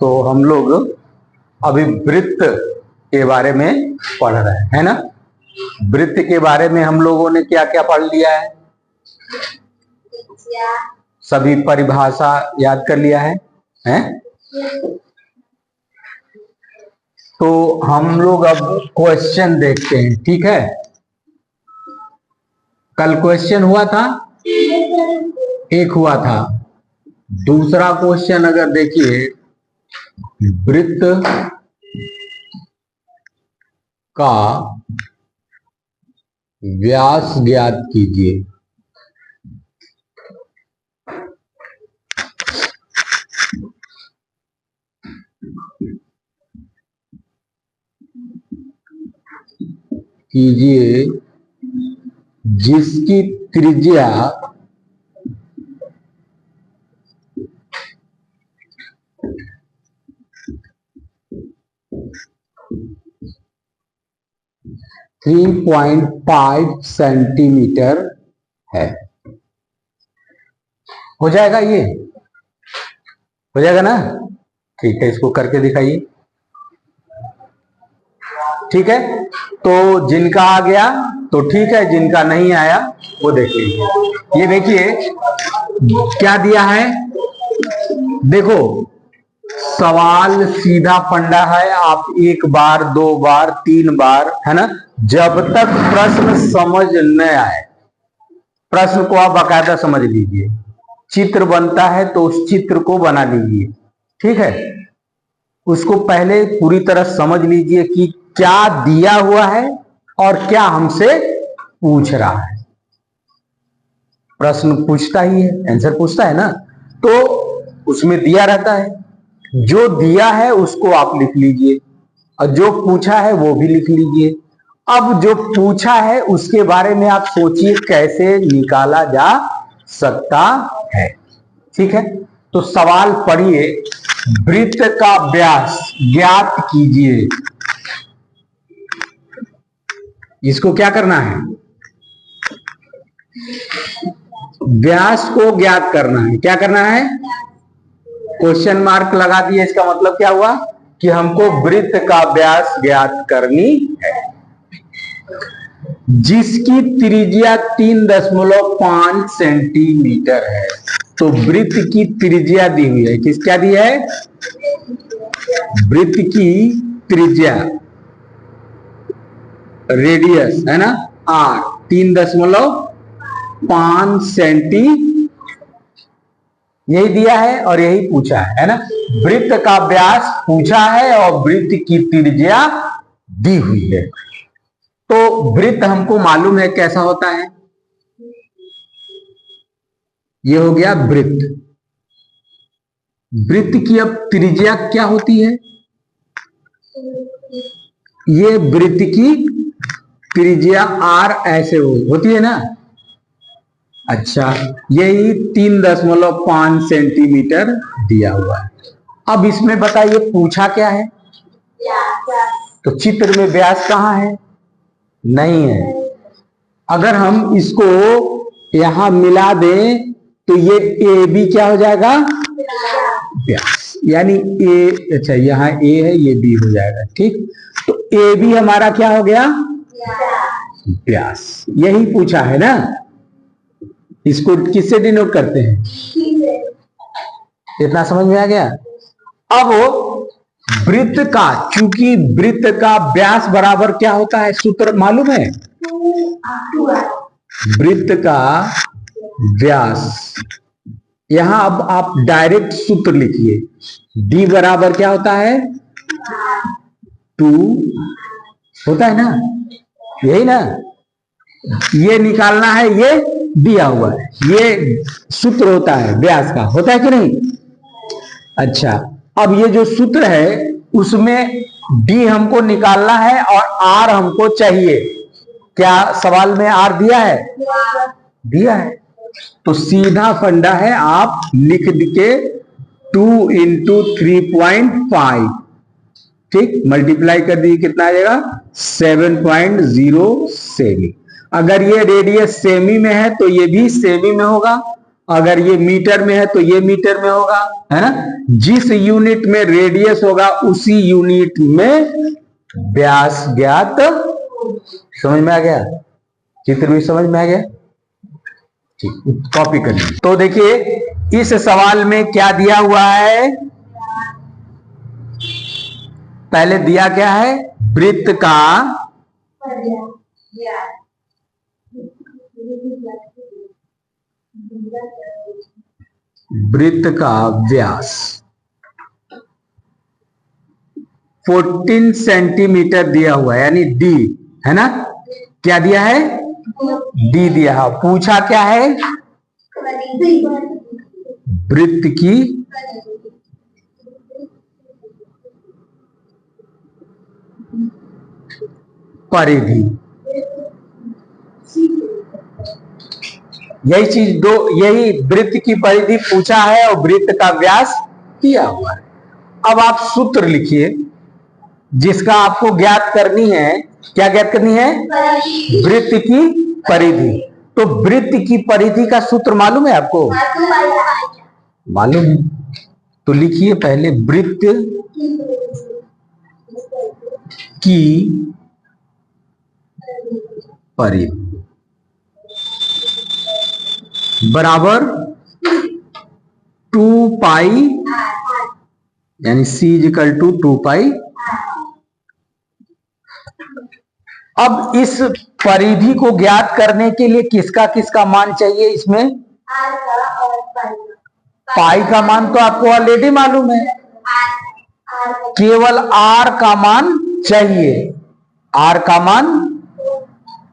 तो हम लोग अभी वृत्त के बारे में पढ़ रहे हैं, है ना। वृत्त के बारे में हम लोगों ने क्या क्या पढ़ लिया है? सभी परिभाषा याद कर लिया है, हैं? तो हम लोग अब क्वेश्चन देखते हैं, ठीक है। कल क्वेश्चन हुआ था, एक हुआ था। दूसरा क्वेश्चन अगर देखिए, वृत्त का व्यास ज्ञात कीजिए। कीजिए जिसकी त्रिज्या 3.5 सेंटीमीटर है। हो जाएगा, ये हो जाएगा ना? ठीक है, इसको करके दिखाइए। ठीक है, तो जिनका आ गया तो ठीक है, जिनका नहीं आया वो देख लीजिए। ये देखिए क्या दिया है, देखो सवाल सीधा फंडा है। आप एक बार, दो बार, तीन बार, है ना, जब तक प्रश्न समझ न आए, प्रश्न को आप बाकायदा समझ लीजिए। चित्र बनता है तो उस चित्र को बना लीजिए, ठीक है। उसको पहले पूरी तरह समझ लीजिए कि क्या दिया हुआ है और क्या हमसे पूछ रहा है। प्रश्न पूछता ही है, आंसर पूछता है ना, तो उसमें दिया रहता है। जो दिया है उसको आप लिख लीजिए और जो पूछा है वो भी लिख लीजिए। अब जो पूछा है उसके बारे में आप सोचिए कैसे निकाला जा सकता है, ठीक है। तो सवाल पढ़िए, वृत्त का व्यास ज्ञात कीजिए। इसको क्या करना है? व्यास को ज्ञात करना है। क्या करना है? क्वेश्चन मार्क लगा दिए। इसका मतलब क्या हुआ कि हमको वृत्त का व्यास ज्ञात करनी है, जिसकी त्रिज्या 3.5 सेंटीमीटर है। तो वृत्त की त्रिज्या दी हुई है। किस क्या दी है? वृत्त की त्रिज्या, रेडियस है ना, r 3.5 सेंटी, यही दिया है और यही पूछा है ना। वृत्त का व्यास पूछा है और वृत्त की त्रिज्या दी हुई है। तो वृत्त हमको मालूम है कैसा होता है। ये हो गया वृत्त। वृत्त की अब त्रिज्या क्या होती है? ये वृत्त की त्रिज्या r ऐसे होती है ना। अच्छा, यही 3.5 सेंटीमीटर दिया हुआ है। अब इसमें बताइए पूछा क्या है? तो चित्र में व्यास कहां है? नहीं है। अगर हम इसको यहां मिला दें तो ये ए बी क्या हो जाएगा? व्यास। यानी ए, अच्छा यहां ए है, ये बी हो जाएगा, ठीक। तो ए बी हमारा क्या हो गया? व्यास। यही पूछा है ना। इसको किससे डिनोट करते हैं? इतना समझ में आ गया। अब वृत्त का, चूंकि वृत्त का व्यास बराबर क्या होता है, सूत्र मालूम है? वृत्त का व्यास, यहां अब आप डायरेक्ट सूत्र लिखिए। d बराबर क्या होता है? 2 होता है ना, यही ना। ये निकालना है, ये दिया हुआ है, ये सूत्र होता है व्यास का, होता है कि नहीं? अच्छा, अब ये जो सूत्र है उसमें d हमको निकालना है और r हमको चाहिए। क्या सवाल में r दिया है? दिया है। तो सीधा फंडा है, आप लिख के 2 × 3.5, ठीक, मल्टीप्लाई कर दीजिए, कितना आ जाएगा? 7.0 सेमी। अगर ये रेडियस सेमी में है तो ये भी सेमी में होगा, अगर ये मीटर में है तो ये मीटर में होगा, है ना। जिस यूनिट में रेडियस होगा उसी यूनिट में व्यास ज्ञात। समझ में आ गया? चित्र भी समझ में आ गया? ठीक, कॉपी कर लीजिए। तो देखिए इस सवाल में क्या दिया हुआ है, पहले दिया क्या है, वृत्त का व्यास 14 सेंटीमीटर दिया हुआ है, यानी डी, है ना। क्या दिया है? डी दिया है। पूछा क्या है? वृत्त की परिधि। यही चीज दो, यही वृत्त की परिधि पूछा है और वृत्त का व्यास दिया हुआ है। अब आप सूत्र लिखिए जिसका आपको ज्ञात करनी है। क्या ज्ञात करनी है? वृत्त की परिधि। तो वृत्त की परिधि का सूत्र मालूम है आपको? मालूम है तो लिखिए पहले, वृत्त की परिधि बराबर 2 पाई, यानी C इक्वल टू 2 पाई। अब इस परिधि को ज्ञात करने के लिए किसका किसका मान चाहिए इसमें? पाई का मान तो आपको ऑलरेडी मालूम है, केवल R का मान चाहिए। R का मान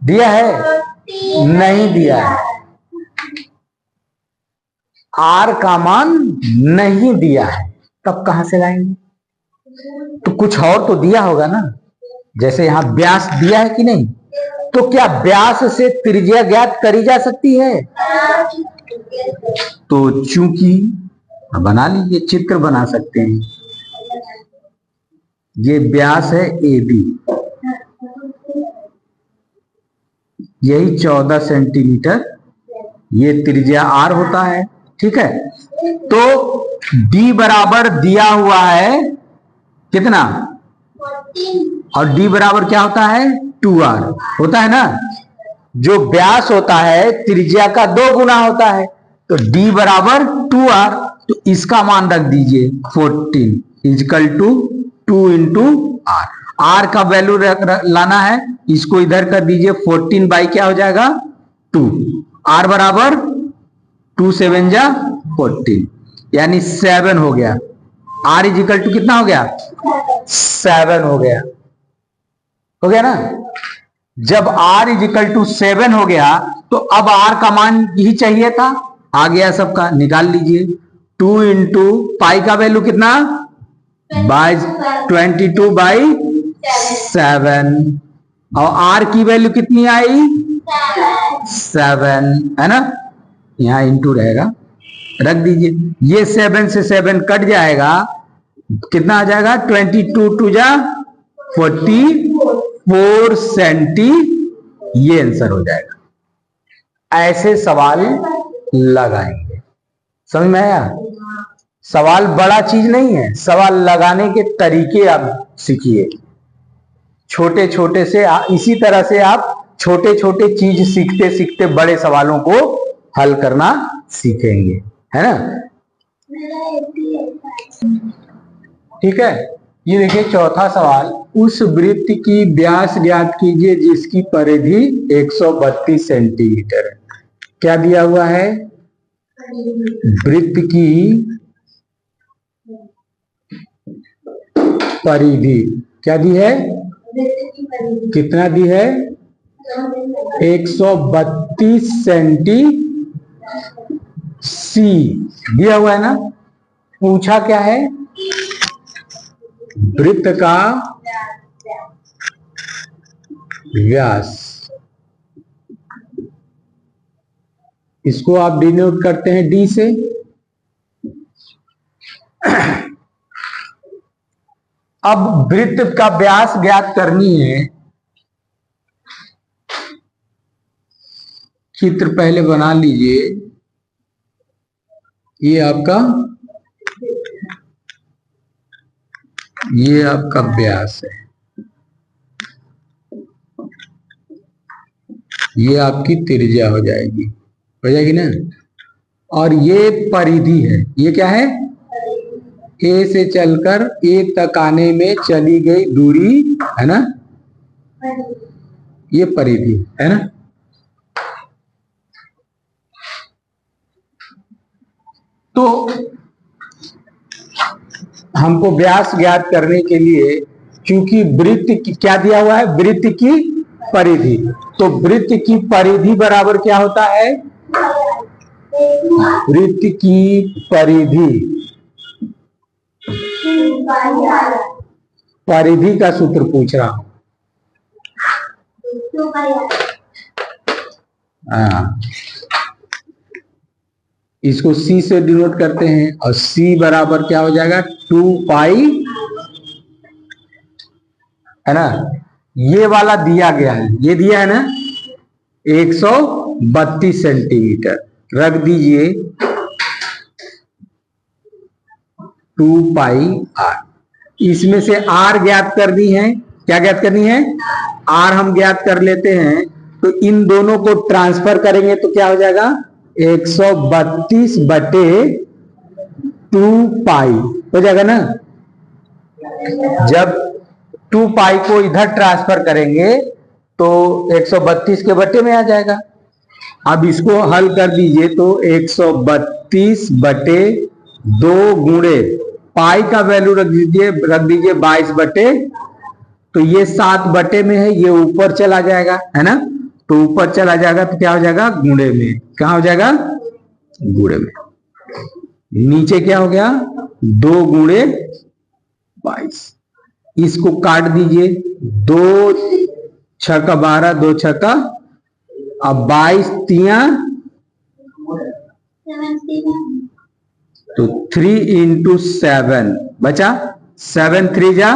दिया है? नहीं दिया है। R का मान नहीं दिया है, तब कहां से लाएंगे? तो कुछ और तो दिया होगा ना, जैसे यहां व्यास दिया है कि नहीं, तो क्या व्यास से त्रिज्या ज्ञात करी जा सकती है? तो चूंकि बना लीजिए, चित्र बना सकते हैं। ये व्यास है AB, यही 14 सेंटीमीटर, ये त्रिज्या R होता है, ठीक है। तो D बराबर दिया हुआ है कितना, और D बराबर क्या होता है? 2R होता है ना। जो व्यास होता है त्रिज्या का 2 गुना होता है, तो D बराबर 2R। तो इसका मान रख दीजिए 14 is equal to 2 into R। R का वैल्यू लाना है, इसको इधर कर दीजिए, 14 बाई क्या हो जाएगा? 2। R बराबर 2 7 जा 14, यानी 7 हो गया। R इजिकल टू कितना हो गया? 7 हो गया। हो गया ना। जब R इजिकल टू 7 हो गया तो अब R का मान ही चाहिए था, आ गया सबका, निकाल लीजिए। 2 इंटू पाई का वैल्यू कितना? बाई 22 बाई 7, और R की वैल्यू कितनी आई? 7, है ना। यहां इंटू रहेगा, रख दीजिए। ये 7 से 7 कट जाएगा, कितना आ जाएगा? 22 2 जा 44 सेंटी, ये आंसर हो जाएगा। ऐसे सवाल लगाएंगे। समझ में आया? सवाल बड़ा चीज नहीं है, सवाल लगाने के तरीके आप सीखिए। छोटे छोटे से इसी तरह से आप छोटे छोटे चीज सीखते सीखते बड़े सवालों को हल करना सीखेंगे, है ना। ठीक है। ये देखिए चौथा सवाल, उस वृत्त की व्यास ज्ञात कीजिए जिसकी परिधि 132 सेंटीमीटर है। क्या दिया हुआ है? वृत्त की परिधि क्या दी है? कितना दी है? 132 सेंटी C दिया हुआ है ना। पूछा क्या है? वृत्त का व्यास, इसको आप डिनोट करते हैं D से। अब वृत्त का व्यास ज्ञात करनी है, चित्र पहले बना लीजिए। ये आपका व्यास है, ये आपकी त्रिज्या हो जाएगी ना। और ये परिधि है, ये क्या है, ए से चलकर ए तक आने में चली गई दूरी है ना, ये परिधि है ना। तो हमको व्यास ज्ञात करने के लिए, क्योंकि वृत्त की क्या दिया हुआ है, वृत्त की परिधि, तो वृत्त की परिधि बराबर क्या होता है, वृत्त की परिधि, परिधि का सूत्र पूछ रहा हूं। इसको C से डिनोट करते हैं, और C बराबर क्या हो जाएगा, 2 पाई, है ना। ये वाला दिया गया है, ये दिया है ना 132 सेंटीमीटर, रख दीजिए 2 पाई R। इसमें से R ज्ञात करनी है, क्या ज्ञात करनी है, R हम ज्ञात कर लेते हैं, तो इन दोनों को ट्रांसफर करेंगे तो क्या हो जाएगा, 132 बटे 2 पाई हो जाएगा ना। जब 2 पाई को इधर ट्रांसफर करेंगे तो 132 के बटे में आ जाएगा। अब इसको हल कर दीजिए तो 132 बटे 2 गुणे पाई का वैल्यू रख दीजिए 22 बटे, तो ये 7 बटे में है, ये ऊपर चला जाएगा है ना, तो ऊपर चला जाएगा तो क्या हो जाएगा, गुणे में, कहा हो जाएगा, गुणे में। नीचे क्या हो गया, 2 गुणे 22, इसको काट दीजिए, 2 छक्का 12, 2 छक्का, अब 22 तिया, तो 3 into 7 बचा, 7 3 जा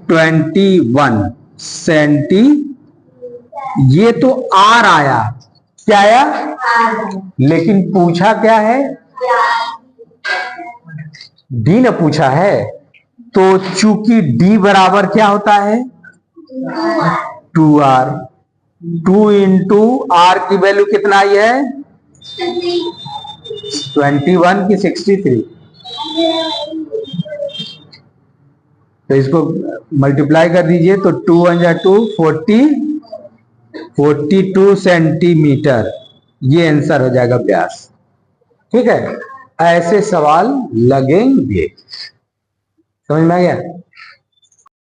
21 सेंटी। ये तो R आया, क्या आया, लेकिन पूछा क्या है, D ने पूछा है, तो चूंकि D बराबर क्या होता है, 2R, 2 into R की वैल्यू कितना आई है, 21 की 63, तो इसको मल्टीप्लाई कर दीजिए तो 2 1 जा 2, 42 सेंटीमीटर, ये आंसर हो जाएगा व्यास। ठीक है, ऐसे सवाल लगेंगे, समझ में आ गया।